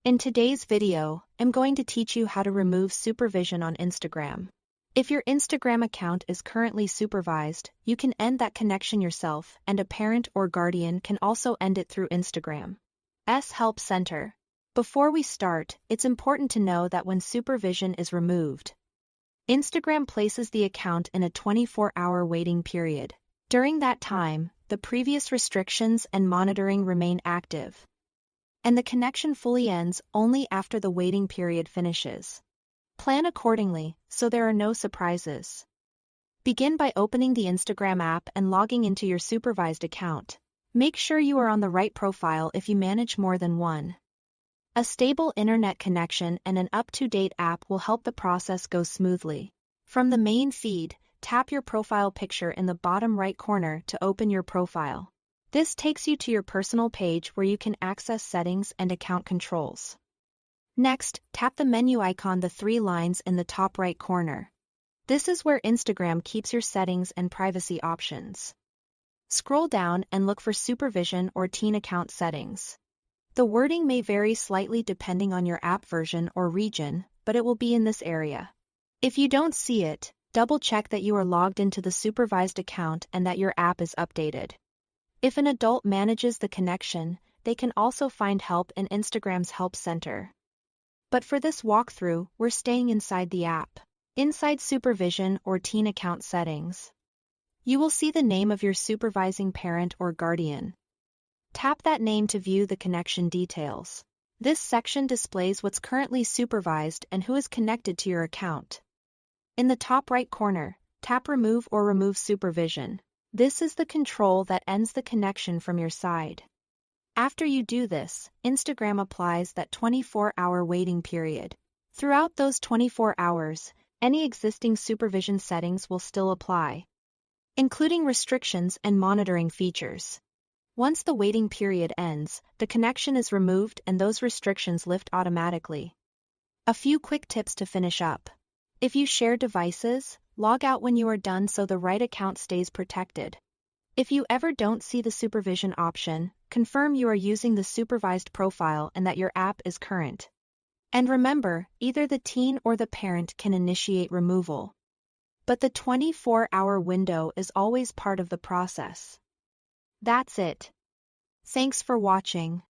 In today's video, I'm going to teach you how to remove supervision on Instagram. If your Instagram account is currently supervised, you can end that connection yourself, and a parent or guardian can also end it through Instagram's Help Center. Before we start, it's important to know that when supervision is removed, Instagram places the account in a 24-hour waiting period. During that time, the previous restrictions and monitoring remain active, and the connection fully ends only after the waiting period finishes. Plan accordingly, so there are no surprises. Begin by opening the Instagram app and logging into your supervised account. Make sure you are on the right profile if you manage more than one. A stable internet connection and an up-to-date app will help the process go smoothly. From the main feed, tap your profile picture in the bottom right corner to open your profile. This takes you to your personal page where you can access settings and account controls. Next, tap the menu icon, the three lines in the top right corner. This is where Instagram keeps your settings and privacy options. Scroll down and look for Supervision or Teen Account Settings. The wording may vary slightly depending on your app version or region, but it will be in this area. If you don't see it, double-check that you are logged into the supervised account and that your app is updated. If an adult manages the connection, they can also find help in Instagram's Help Center. But for this walkthrough, we're staying inside the app. Inside Supervision or Teen Account Settings, you will see the name of your supervising parent or guardian. Tap that name to view the connection details. This section displays what's currently supervised and who is connected to your account. In the top right corner, tap Remove or Remove Supervision. This is the control that ends the connection from your side. After you do this, Instagram applies that 24-hour waiting period. Throughout those 24 hours, any existing supervision settings will still apply, including restrictions and monitoring features. Once the waiting period ends, the connection is removed and those restrictions lift automatically. A few quick tips to finish up. If you share devices, log out when you are done so the right account stays protected. If you ever don't see the supervision option, confirm you are using the supervised profile and that your app is current. And remember, either the teen or the parent can initiate removal, but the 24-hour window is always part of the process. That's it. Thanks for watching.